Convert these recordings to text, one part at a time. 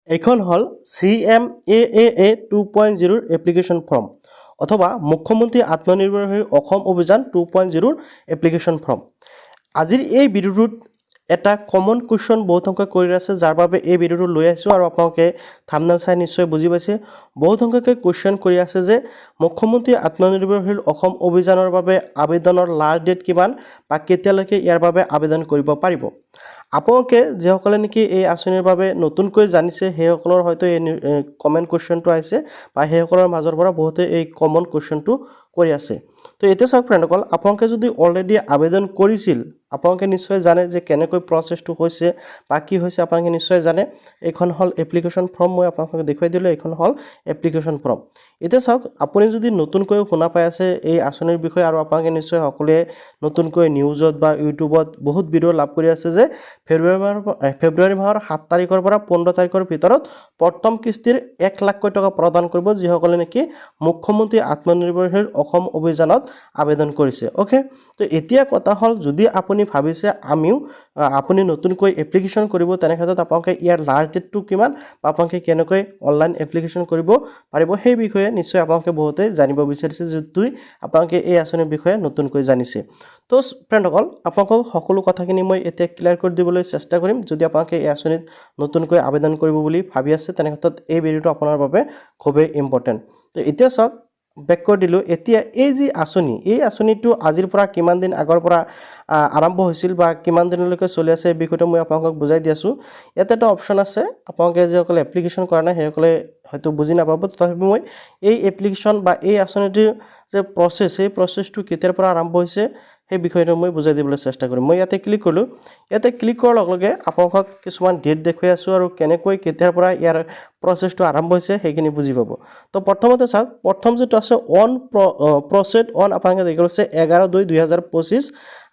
এইখন হল CMAAA 2.0 application form অথবা মুখ্যমন্ত্ৰী আত্মনিৰ্ভৰশীল অসম অভিযান 2.0 এপ্লিকেশন ফৰ্ম। আজিৰ এই ভিডিওটোত এটা কমন কুৱেশ্যন বহুত সংখ্যক কৰি আছে, যাৰ বাবে এই ভিডিওটো লৈ আহিছোঁ আৰু আপোনালোকে থাম্বনেল চাই নিশ্চয় বুজি পাইছে। বহুত সংখ্যকে কুৱেশ্যন কৰি আছে যে মুখ্যমন্ত্ৰী আত্মনিৰ্ভৰশীল অসম অভিযানৰ বাবে আবেদনৰ লাষ্ট ডেট কিমান বা কেতিয়ালৈকে ইয়াৰ বাবে আবেদন কৰিব পাৰিব। আপোনালোকে যিসকলে নেকি এই আঁচনিৰ বাবে নতুনকৈ জানিছে সেইসকলৰ হয়তো এই কমেণ্ট কুৱেশ্যনটো আহিছে বা সেইসকলৰ মাজৰ পৰা বহুতে এই কমন কুৱেশ্যনটো কৰি আছে। তো এতিয়া চাওক ফ্ৰেণ্ডসকল, আপোনালোকে যদি অলৰেডি আবেদন কৰিছিল আপোনালোকে নিশ্চয় জানে যে কেনেকৈ প্ৰচেছটো হৈছে বা কি হৈছে আপোনালোকে নিশ্চয় জানে। এইখন হল এপ্লিকেশ্যন ফৰ্ম, মই আপোনালোকক দেখুৱাই দিলোঁ এইখন হল এপ্লিকেশ্যন ফৰ্ম। এতিয়া চাওক, আপুনি যদি নতুনকৈ শুনা পাই আছে এই আঁচনিৰ বিষয়ে আৰু আপোনালোকে নিশ্চয় সকলোৱে নতুনকৈ নিউজত বা ইউটিউবত বহুত ভিডিঅ' লাভ কৰি আছে যে ফেব্ৰুৱাৰী মাহৰ 7 তাৰিখৰ পৰা 15 তাৰিখৰ ভিতৰত প্ৰথম কিস্তিৰ 1 লাখকৈ টকা প্ৰদান কৰিব যিসকলে নেকি মুখ্যমন্ত্ৰী আত্মনিৰ্ভৰশীল অসম অভিযানত আবেদন কৰিছে। অ'কে, তো এতিয়া কথা হ'ল যদি আপুনি ভাবিছে আপুনি নতুনকৈ এপ্লিকেশ্যন কৰিব, তেনেক্ষেত্ৰত আপোনালোকে ইয়াৰ লাষ্ট ডেটটো কিমান বা আপোনালোকে কেনেকৈ অনলাইন এপ্লিকেশ্যন কৰিব পাৰিব সেই বিষয়ে নিশ্চয় আপোনালোকে বহুতে জানিব বিচাৰিছে, যদি আপোনালোকে এই আঁচনিৰ বিষয়ে নতুনকৈ জানিছে। তো ফ্ৰেণ্ডসকল, আপোনালোকক সকলো কথাখিনি মই এতিয়া ক্লিয়াৰ কৰি দিবলৈ চেষ্টা কৰিম। যদি আপোনালোকে এই আঁচনিত নতুনকৈ আবেদন কৰিব বুলি ভাবি আছে তেনেক্ষেত্ৰত এই ভিডিঅ'টো আপোনাৰ বাবে খুবেই ইম্পৰ্টেণ্ট। তো এতিয়া চাওক, বেক কৰি দিলোঁ। এতিয়া এই যি আঁচনি, এই আঁচনিটো আজিৰ পৰা কিমান দিন আগৰ পৰা আৰম্ভ হৈছিল বা কিমান দিনলৈকে চলি আছে এই বিষয়টো মই আপোনালোকক বুজাই দি আছোঁ। ইয়াতে এটা অপশ্যন আছে, আপোনালোকে যিসকলে এপ্লিকেশ্যন কৰা নাই সেইসকলে হয়তো বুজি নাপাব, তথাপি মই এই এপ্লিকেশ্যন বা এই আঁচনিটোৰ যে প্ৰচেছ, সেই প্ৰচেছটো কেতিয়াৰ পৰা আৰম্ভ হৈছে সেই বিষয়টো মই বুজাই দিবলৈ চেষ্টা কৰিম। মই ইয়াতে ক্লিক কৰিলোঁ। ইয়াতে ক্লিক কৰাৰ লগে লগে আপোনালোকক কিছুমান ডেট দেখুৱাই আছোঁ আৰু কেনেকৈ কেতিয়াৰ পৰা ইয়াৰ প্ৰচেছটো আৰম্ভ হৈছে সেইখিনি বুজি পাব। তো প্ৰথমতে চাওক, প্ৰথম যিটো আছে অন প্ৰচেড অন, আপোনালোকে দেখি লৈছে 11/2/2025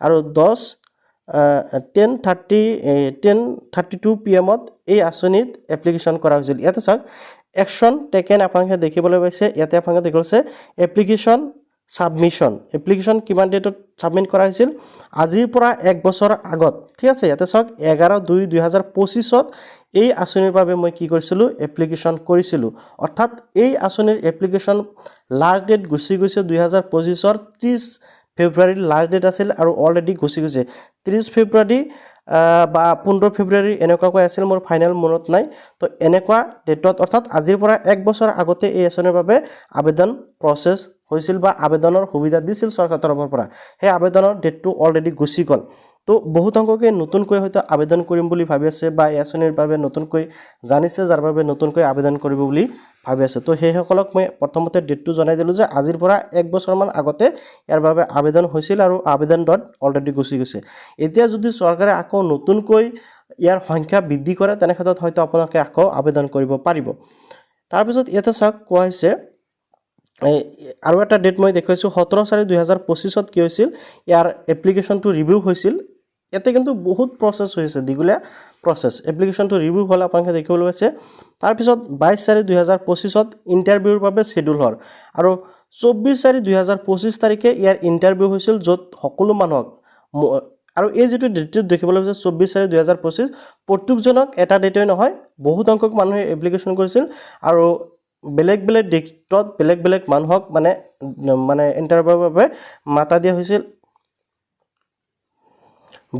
আৰু 10:32 PM এই আঁচনিত এপ্লিকেশ্যন কৰা হৈছিল। ইয়াতে চাওক একশ্যন টেকেন আপোনালোকে দেখিবলৈ পাইছে। ইয়াতে আপোনালোকে দেখি লৈছে এপ্লিকেশ্যন ছাবমিশ্যন, এপ্লিকেশ্যন কিমান ডেটত ছাবমিট কৰা হৈছিল, আজিৰ পৰা 1 বছৰ আগত। ঠিক আছে, ইয়াতে চাওক 11/2/2025 এই আঁচনিৰ বাবে মই কি কৰিছিলোঁ, এপ্লিকেশ্যন কৰিছিলোঁ। অৰ্থাৎ এই আঁচনিৰ এপ্লিকেশ্যন লাষ্ট ডেট গুচি গৈছে 2025 30 ফেব্ৰুৱাৰীৰ লাষ্ট ডেট আছিল আৰু অলৰেডি গুচি গৈছে 30 ফেব্ৰুৱাৰী বা 15 ফেব্ৰুৱাৰী এনেকুৱাকৈ আছিল, মোৰ ফাইনেল মনত নাই। তো এনেকুৱা ডেটত অৰ্থাৎ আজিৰ পৰা 1 বছৰ আগতে এই আঁচনিৰ বাবে আবেদন প্ৰচেছ হৈছিল বা আবেদনৰ সুবিধা দিছিল চৰকাৰৰ তৰফৰ পৰা। সেই আবেদনৰ ডেটটো অলৰেডি গুচি গ'ল। তো বহুত সংখ্যকে নতুনকৈ হয়তো আবেদন কৰিম বুলি ভাবি আছে বা এই আঁচনিৰ বাবে নতুনকৈ জানিছে, যাৰ বাবে নতুনকৈ আবেদন কৰিব বুলি ভাবি আছে। তো সেইসকলক মই প্ৰথমতে ডেটটো জনাই দিলোঁ যে আজিৰ পৰা 1 বছৰমান আগতে ইয়াৰ বাবে আবেদন হৈছিল আৰু আবেদন ডট অলৰেডি গুচি গৈছে। এতিয়া যদি চৰকাৰে আকৌ নতুনকৈ ইয়াৰ সংখ্যা বৃদ্ধি কৰে তেনেক্ষেত্ৰত হয়তো আপোনালোকে আকৌ আবেদন কৰিব পাৰিব। তাৰপিছত ইয়াতে চাওক কোৱা হৈছে আৰু এটা ডেট মই দেখুৱাইছোঁ 17/4/2025 কি হৈছিল, ইয়াৰ এপ্লিকেশ্যনটো ৰিভিউ হৈছিল। ইয়াতে কিন্তু বহুত প্ৰচেছ হৈছে, দীঘলীয়া প্ৰচেছ। এপ্লিকেশ্যনটো ৰিভিউ হ'লে আপোনালোকে দেখিবলৈ পাইছে। তাৰপিছত 22/4/2025 ইণ্টাৰভিউৰ বাবে শ্বেডিউল হ'ল আৰু 24/4/2025 তাৰিখে ইয়াৰ ইণ্টাৰভিউ হৈছিল, য'ত সকলো মানুহক আৰু এই যিটো ডেটটো দেখিবলৈ পাইছে 24/4/2025 প্ৰত্যেকজনক এটা ডেটেই নহয়, বহুত সংখ্যক মানুহে এপ্লিকেশ্যন কৰিছিল আৰু বেলেগ বেলেগ ডেটত বেলেগ বেলেগ মানুহক মানে ইণ্টাৰভিউৰ বাবে মাতা দিয়া হৈছিল।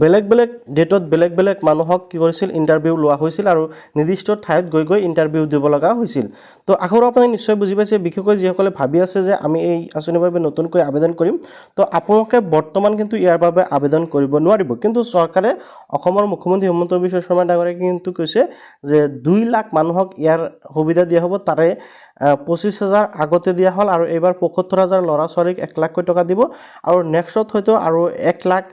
বেলেগ বেলেগ ডেটত বেলেগ বেলেগ মানুহক কি কৰিছিল, ইণ্টাৰভিউ লোৱা হৈছিল আৰু নিৰ্দিষ্ট ঠাইত গৈ ইণ্টাৰভিউ দিব লগা হৈছিল। তো আখৰো আপুনি নিশ্চয় বুজি পাইছে, বিশেষকৈ যিসকলে ভাবি আছে যে আমি এই আঁচনিৰ বাবে নতুনকৈ আবেদন কৰিম, তো আপোনালোকে বৰ্তমান কিন্তু ইয়াৰ বাবে আবেদন কৰিব নোৱাৰিব। কিন্তু চৰকাৰে, অসমৰ মুখ্যমন্ত্ৰী হিমন্ত বিশ্ব শৰ্মা ডাঙৰীয়াই কিন্তু কৈছে যে 2 লাখ মানুহক ইয়াৰ সুবিধা দিয়া হ'ব। তাৰে 25,000 আগতে দিয়া হ'ল আৰু এইবাৰ 75,000 ল'ৰা ছোৱালীক 1 লাখকৈ টকা দিব আৰু নেক্সটত হয়তো আৰু 1 লাখ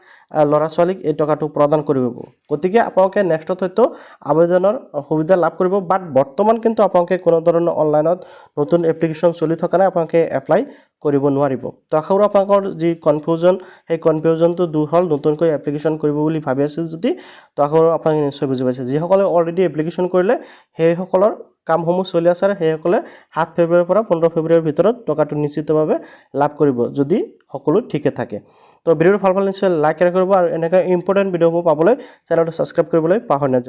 ল'ৰা ছোৱালীক এই টকাটো প্ৰদান কৰিব। গতিকে আপোনালোকে নেক্সটত হয়তো আবেদনৰ সুবিধা লাভ কৰিব, বাট বৰ্তমান কিন্তু আপোনালোকে কোনো ধৰণৰ অনলাইনত নতুন এপ্লিকেশ্যন চলি থকা নাই, আপোনালোকে এপ্লাই কৰিব নোৱাৰিব। তো আশা কৰোঁ আপোনালোকৰ যি কনফিউজন সেই কনফিউজনটো দূৰ হ'ল নতুনকৈ এপ্লিকেশ্যন কৰিব বুলি ভাবি আছিল যদি। তো আশা কৰোঁ আপোনালোকে নিশ্চয় বুজি পাইছে। যিসকলে অলৰেডি এপ্লিকেশ্যন কৰিলে সেইসকলৰ কামসমূহ চলি আছে আৰু সেইসকলে 7 ফেব্ৰুৱাৰীৰ পৰা 15 ফেব্ৰুৱাৰীৰ ভিতৰত টকাটো নিশ্চিতভাৱে লাভ কৰিব যদি সকলো ঠিকে থাকে। তো ভিডিঅ'টো ভাল নিশ্চয় লাইক কৰিব আৰু এনেকৈ ইম্পৰ্টেণ্ট ভিডিঅ'বোৰ পাবলৈ চেনেলটো ছাবস্ক্ৰাইব কৰিবলৈ পাহৰি নাযাব।